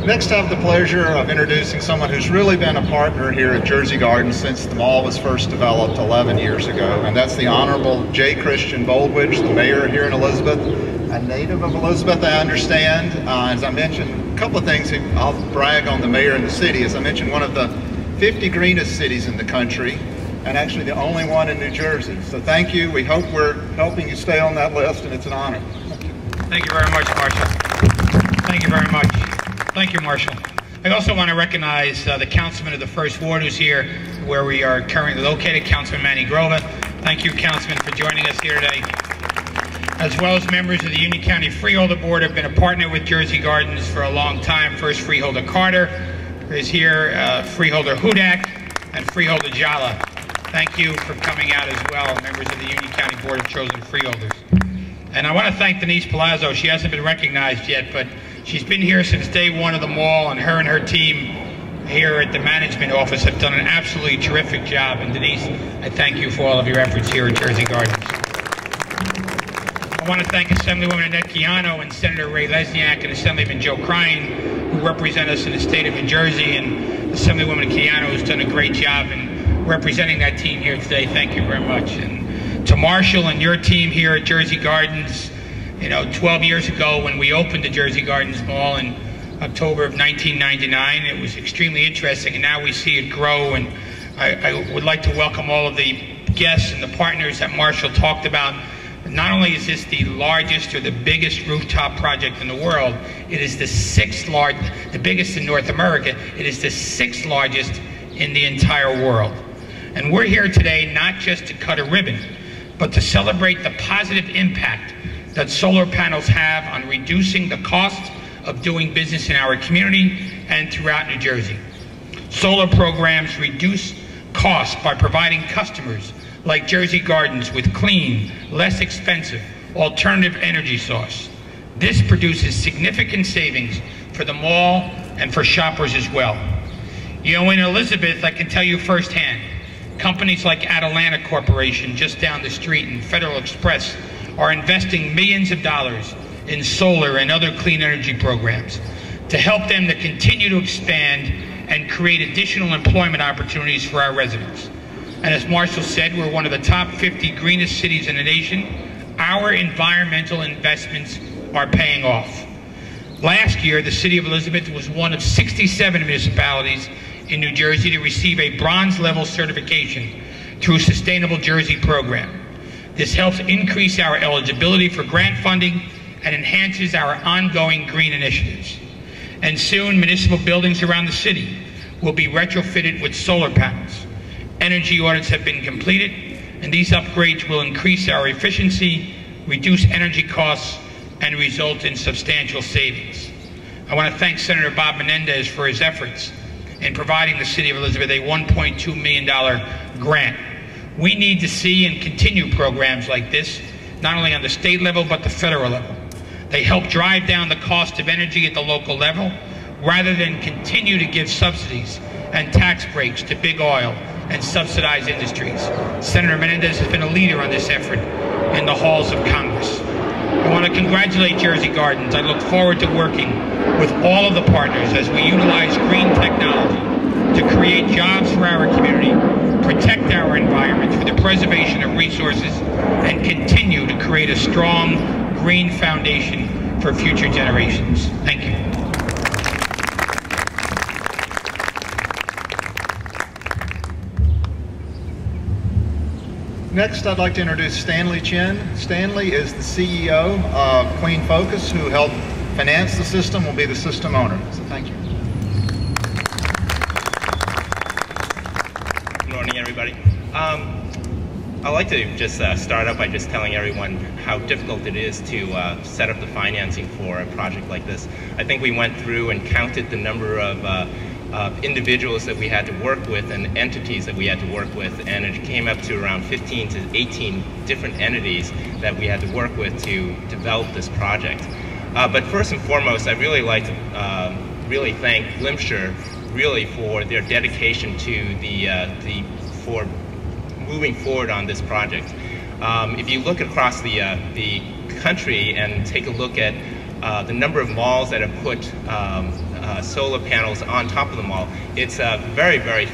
Next, I have the pleasure of introducing someone who's really been a partner here at Jersey Gardens since the mall was first developed 11 years ago, and that's the Honorable J. Christian Boldwich, the mayor here in Elizabeth, a native of Elizabeth, I understand. As I mentioned, a couple of things I'll brag on the mayor and the city. As I mentioned, one of the 50 greenest cities in the country, and actually the only one in New Jersey. So thank you. We hope we're helping you stay on that list, and it's an honor. Thank you very much, Marshall. Thank you very much. Thank you, Marshall. I also want to recognize the councilman of the First Ward who's here, where we are currently located, Councilman Manny Grover. Thank you, Councilman, for joining us here today. As well as members of the Union County Freeholder Board have been a partner with Jersey Gardens for a long time. First Freeholder Carter is here, Freeholder Hudak, and Freeholder Jala. Thank you for coming out as well, members of the Union County Board of Chosen Freeholders. And I want to thank Denise Palazzo. She hasn't been recognized yet, but she's been here since day one of the mall, and her team here at the management office have done an absolutely terrific job. And Denise, I thank you for all of your efforts here at Jersey Gardens. I want to thank Assemblywoman Annette Chiano and Senator Ray Lesniak and Assemblyman Joe Crine, who represent us in the state of New Jersey, and Assemblywoman Chiano has done a great job in representing that team here today. Thank you very much. And to Marshall and your team here at Jersey Gardens, you know, 12 years ago when we opened the Jersey Gardens Mall in October of 1999, it was extremely interesting, and now we see it grow. And I would like to welcome all of the guests and the partners that Marshall talked about. Not only is this the largest or the biggest rooftop project in the world, it is the the biggest in North America. It is the 6th largest in the entire world. And we're here today not just to cut a ribbon, but to celebrate the positive impact that solar panels have on reducing the cost of doing business in our community and throughout New Jersey. Solar programs reduce costs by providing customers like Jersey Gardens with clean, less expensive, alternative energy source. This produces significant savings for the mall and for shoppers as well. You know, in Elizabeth, I can tell you firsthand, companies like Atalanta Corporation just down the street and Federal Express are investing millions of dollars in solar and other clean energy programs to help them to continue to expand and create additional employment opportunities for our residents. And as Marshall said, we're one of the top 50 greenest cities in the nation. Our environmental investments are paying off. Last year, the city of Elizabeth was one of 67 municipalities in New Jersey to receive a bronze level certification through Sustainable Jersey program. This helps increase our eligibility for grant funding and enhances our ongoing green initiatives. And soon, municipal buildings around the city will be retrofitted with solar panels. Energy audits have been completed, and these upgrades will increase our efficiency, reduce energy costs, and result in substantial savings. I want to thank Senator Bob Menendez for his efforts in providing the city of Elizabeth a $1.2 million grant. We need to see and continue programs like this, not only on the state level, but the federal level. They help drive down the cost of energy at the local level, rather than continue to give subsidies and tax breaks to big oil and subsidized industries. Senator Menendez has been a leader on this effort in the halls of Congress. I want to congratulate Jersey Gardens. I look forward to working with all of the partners as we utilize green technology to create jobs for our community, protect our environment for the preservation of resources, and continue to create a strong green foundation for future generations. Thank you. Next, I'd like to introduce Stanley Chin. Stanley is the CEO of Clean Focus, who helped finance the system, will be the system owner. So thank you. Good morning, everybody. I'd like to just start up by just telling everyone how difficult it is to set up the financing for a project like this. I think we went through and counted the number of individuals that we had to work with and entities that we had to work with, and it came up to around 15 to 18 different entities that we had to work with to develop this project. But first and foremost, I'd really like to really thank Glimsher really for their dedication to for moving forward on this project. If you look across the country and take a look at the number of malls that have put solar panels on top of the mall. It's very, very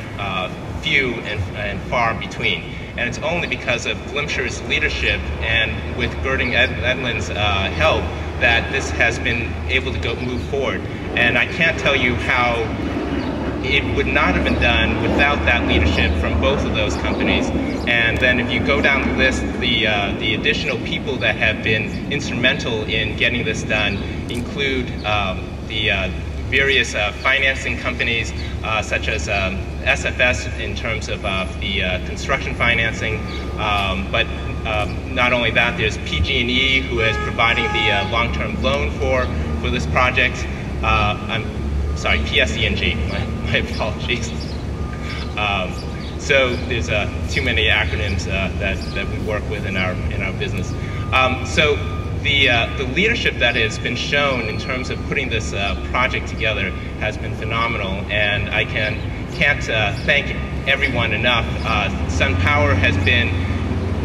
few and far between. And it's only because of Glimcher's leadership and with Gerding Edlund's help that this has been able to move forward. And I can't tell you how it would not have been done without that leadership from both of those companies. And then if you go down the list, the additional people that have been instrumental in getting this done include the various financing companies such as SFS in terms of the construction financing, but not only that, there's PG&E who is providing the long-term loan for this project. I'm sorry, PSE&G, my apologies. So there's too many acronyms that we work with in our business. So the leadership that has been shown in terms of putting this project together has been phenomenal, and I can't thank everyone enough. SunPower has been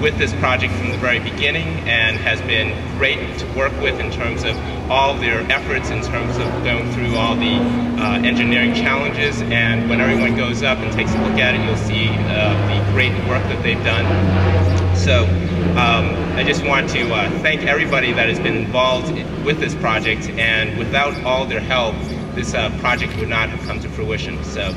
with this project from the very beginning and has been great to work with in terms of all their efforts, in terms of going through all the engineering challenges. And when everyone goes up and takes a look at it, you'll see the great work that they've done. So I just want to thank everybody that has been involved with this project, and without all their help, this project would not have come to fruition. So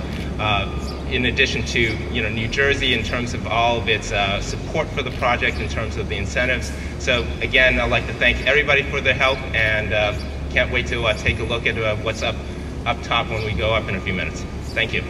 in addition to New Jersey in terms of all of its support for the project, in terms of the incentives. So again, I'd like to thank everybody for their help, and can't wait to take a look at what's up top when we go up in a few minutes. Thank you.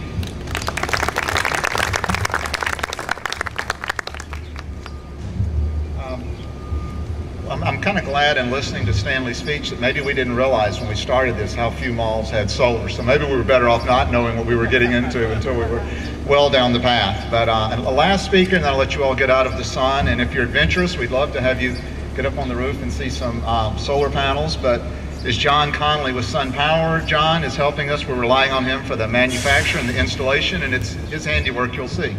I'm kind of glad in listening to Stanley's speech that maybe we didn't realize when we started this how few malls had solar. So maybe we were better off not knowing what we were getting into until we were well down the path. But a last speaker, and then I'll let you all get out of the sun. And if you're adventurous, we'd love to have you get up on the roof and see some solar panels. But is John Conley with SunPower. John is helping us. We're relying on him for the manufacture and the installation, and it's his handiwork you'll see.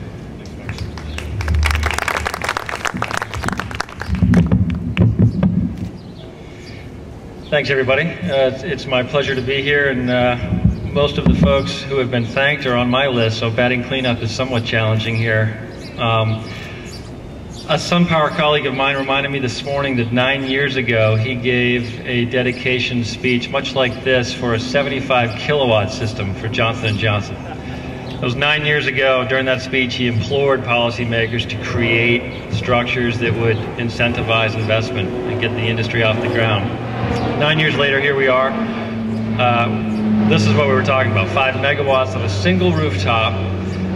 Thanks, everybody. It's my pleasure to be here, and most of the folks who have been thanked are on my list, so batting cleanup is somewhat challenging here. A SunPower colleague of mine reminded me this morning that 9 years ago he gave a dedication speech much like this for a 75 kilowatt system for Johnson & Johnson. It was 9 years ago. During that speech, he implored policymakers to create structures that would incentivize investment and get the industry off the ground. 9 years later, here we are. This is what we were talking about, 5 megawatts of a single rooftop.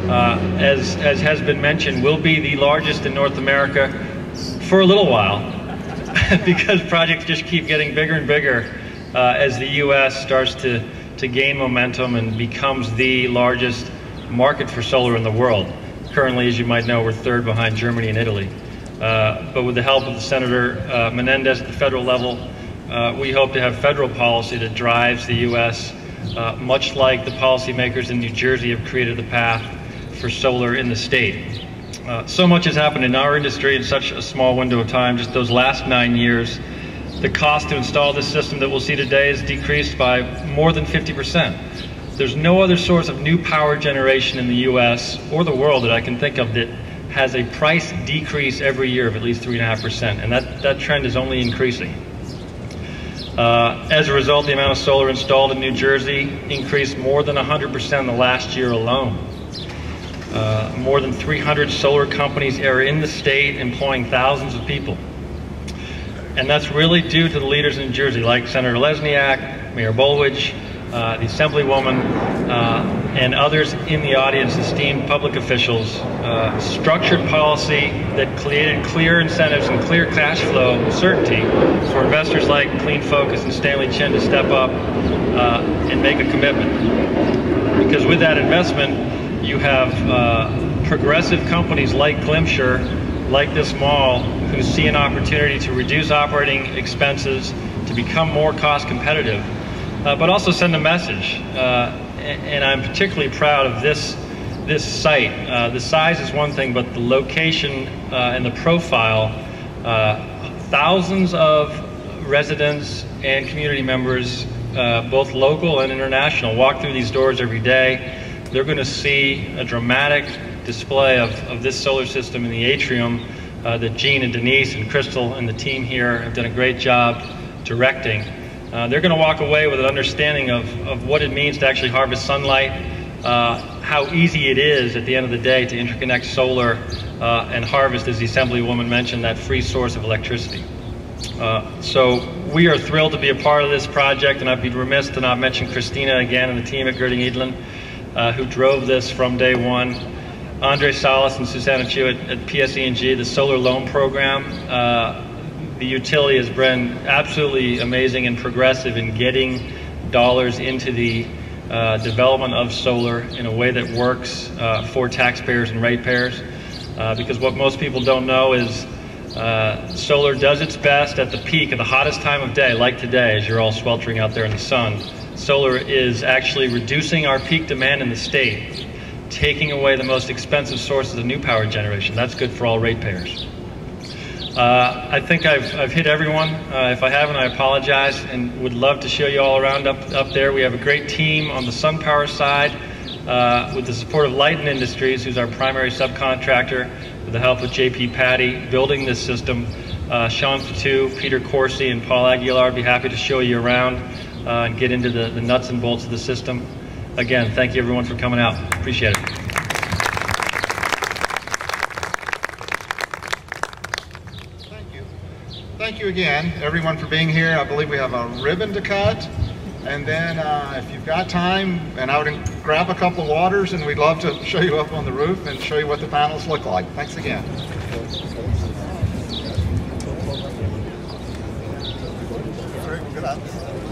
As has been mentioned, will be the largest in North America for a little while because projects just keep getting bigger and bigger as the U.S. starts to gain momentum and becomes the largest market for solar in the world. Currently, as you might know, we're third behind Germany and Italy. But with the help of Senator Menendez at the federal level, we hope to have federal policy that drives the U.S., much like the policymakers in New Jersey have created the path for solar in the state. So much has happened in our industry in such a small window of time. Just those last 9 years, the cost to install this system that we'll see today is decreased by more than 50%. There's no other source of new power generation in the U.S. or the world that I can think of that has a price decrease every year of at least 3.5%, and that trend is only increasing. As a result, the amount of solar installed in New Jersey increased more than 100% in the last year alone. More than 300 solar companies are in the state, employing thousands of people. And that's really due to the leaders in New Jersey, like Senator Lesniak, Mayor Bolwich, the Assemblywoman, and others in the audience, esteemed public officials. Structured policy that created clear incentives and clear cash flow certainty for investors like Clean Focus and Stanley Chin to step up and make a commitment. Because with that investment, you have progressive companies like Glimcher, like this mall, who see an opportunity to reduce operating expenses, to become more cost competitive, but also send a message. And I'm particularly proud of this site. The size is one thing, but the location and the profile, thousands of residents and community members both local and international, walk through these doors every day. They're going to see a dramatic display of this solar system in the atrium that Gene and Denise and Crystal and the team here have done a great job directing. They're going to walk away with an understanding of what it means to actually harvest sunlight, how easy it is at the end of the day to interconnect solar and harvest, as the Assemblywoman mentioned, that free source of electricity. So we are thrilled to be a part of this project, and I'd be remiss to not mention Christina again and the team at Girding Edlin who drove this from day one. Andre Salas and Susanna Chu at PSE&G, the solar loan program. The utility has been absolutely amazing and progressive in getting dollars into the development of solar in a way that works for taxpayers and ratepayers. Because what most people don't know is solar does its best at the peak, at the hottest time of day, like today, as you're all sweltering out there in the sun. Solar is actually reducing our peak demand in the state, taking away the most expensive sources of new power generation. That's good for all ratepayers. I think I've hit everyone. If I haven't, I apologize, and would love to show you all around up there. We have a great team on the sun power side with the support of Lighten Industries, who's our primary subcontractor, with the help of JP Patty, building this system. Sean Fatu, Peter Corsi, and Paul Aguilar would be happy to show you around and get into the nuts and bolts of the system. Again, thank you everyone for coming out. Appreciate it. Thank you again, everyone, for being here. I believe we have a ribbon to cut. And then if you've got time, and I would grab a couple of waters, and we'd love to show you up on the roof and show you what the panels look like. Thanks again. Good.